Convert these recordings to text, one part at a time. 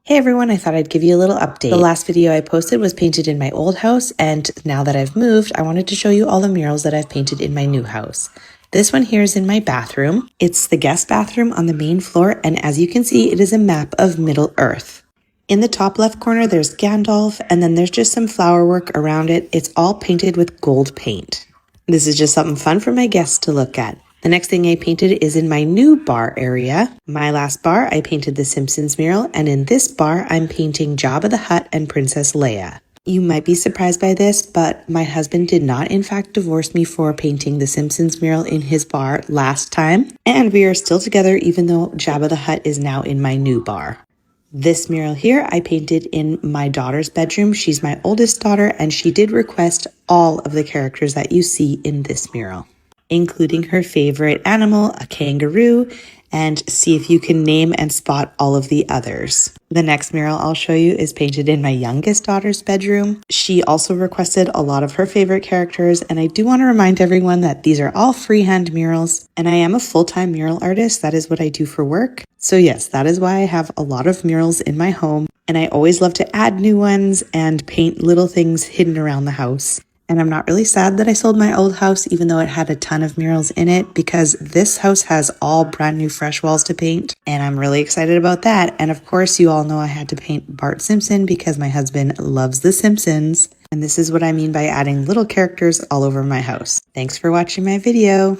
Hey everyone, I thought I'd give you a little update. The last video I posted was painted in my old house, and now that I've moved, I wanted to show you all the murals that I've painted in my new house. This one here is in my bathroom. It's the guest bathroom on the main floor, and as you can see, it is a map of Middle Earth. In the top left corner, there's Gandalf, and then there's just some flower work around it. It's all painted with gold paint. This is just something fun for my guests to look at. The next thing I painted is in my new bar area. My last bar, I painted the Simpsons mural, and in this bar, I'm painting Jabba the Hutt and Princess Leia. You might be surprised by this, but my husband did not in fact divorce me for painting the Simpsons mural in his bar last time, and we are still together even though Jabba the Hutt is now in my new bar. This mural here I painted in my daughter's bedroom. She's my oldest daughter, and she did request all of the characters that you see in this mural, including her favorite animal, a kangaroo, and see if you can name and spot all of the others. The next mural I'll show you is painted in my youngest daughter's bedroom. She also requested a lot of her favorite characters, and I do want to remind everyone that these are all freehand murals, and I am a full-time mural artist. That is what I do for work. So yes, that is why I have a lot of murals in my home, and I always love to add new ones and paint little things hidden around the house. And I'm not really sad that I sold my old house, even though it had a ton of murals in it, because this house has all brand new fresh walls to paint, and I'm really excited about that. And of course, you all know I had to paint Bart Simpson because my husband loves The Simpsons. And this is what I mean by adding little characters all over my house. Thanks for watching my video.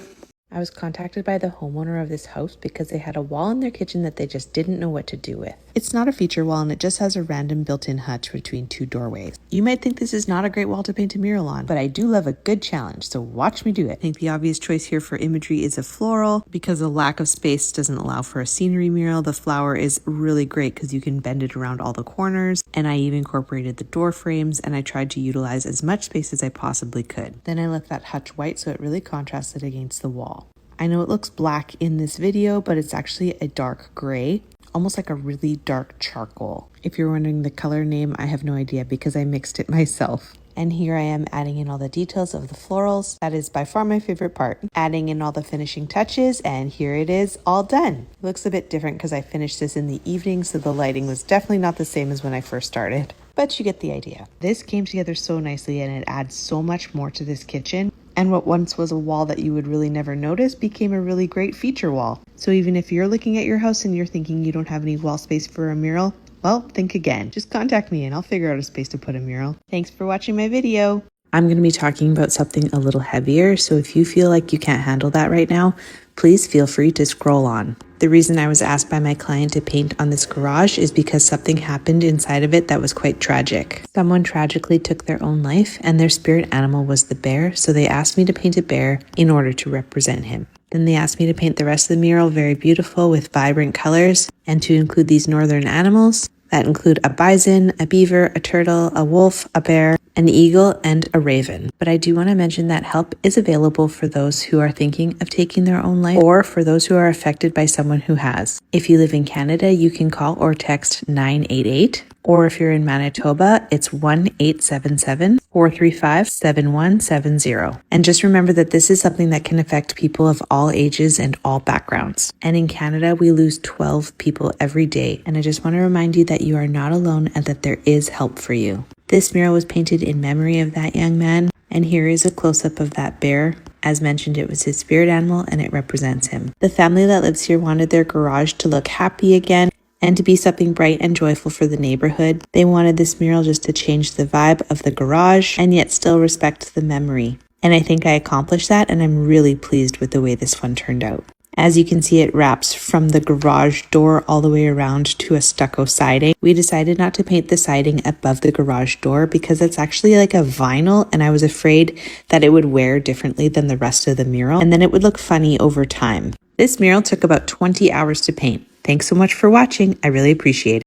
I was contacted by the homeowner of this house because they had a wall in their kitchen that they just didn't know what to do with. It's not a feature wall, and it just has a random built-in hutch between two doorways. You might think this is not a great wall to paint a mural on, but I do love a good challenge, so watch me do it. I think the obvious choice here for imagery is a floral. Because the lack of space doesn't allow for a scenery mural, the flower is really great because you can bend it around all the corners, and I even incorporated the door frames, and I tried to utilize as much space as I possibly could. Then I left that hutch white so it really contrasted against the wall. I know it looks black in this video, but it's actually a dark gray, almost like a really dark charcoal. If you're wondering the color name, I have no idea because I mixed it myself. And here I am adding in all the details of the florals. That is by far my favorite part. Adding in all the finishing touches, and here it is all done. It looks a bit different because I finished this in the evening, so the lighting was definitely not the same as when I first started. But you get the idea. This came together so nicely, and it adds so much more to this kitchen. And what once was a wall that you would really never notice became a really great feature wall. So even if you're looking at your house and you're thinking you don't have any wall space for a mural, well, think again. Just contact me and I'll figure out a space to put a mural. Thanks for watching my video. I'm going to be talking about something a little heavier, so if you feel like you can't handle that right now, please feel free to scroll on. The reason I was asked by my client to paint on this garage is because something happened inside of it that was quite tragic. Someone tragically took their own life, and their spirit animal was the bear, so they asked me to paint a bear in order to represent him. Then they asked me to paint the rest of the mural very beautiful with vibrant colors, and to include these northern animals that include a bison, a beaver, a turtle, a wolf, a bear, an eagle, and a raven. But I do want to mention that help is available for those who are thinking of taking their own life, or for those who are affected by someone who has. If you live in Canada, you can call or text 988. Or if you're in Manitoba, it's 1-877-435-7170. And just remember that this is something that can affect people of all ages and all backgrounds. And in Canada, we lose 12 people every day. And I just want to remind you that you are not alone and that there is help for you. This mural was painted in memory of that young man. And here is a close-up of that bear. As mentioned, it was his spirit animal and it represents him. The family that lives here wanted their garage to look happy again, and to be something bright and joyful for the neighborhood. They wanted this mural just to change the vibe of the garage and yet still respect the memory. And I think I accomplished that, and I'm really pleased with the way this one turned out. As you can see, it wraps from the garage door all the way around to a stucco siding. We decided not to paint the siding above the garage door because it's actually like a vinyl, and I was afraid that it would wear differently than the rest of the mural, and then it would look funny over time. This mural took about 20 hours to paint. Thanks so much for watching. I really appreciate it.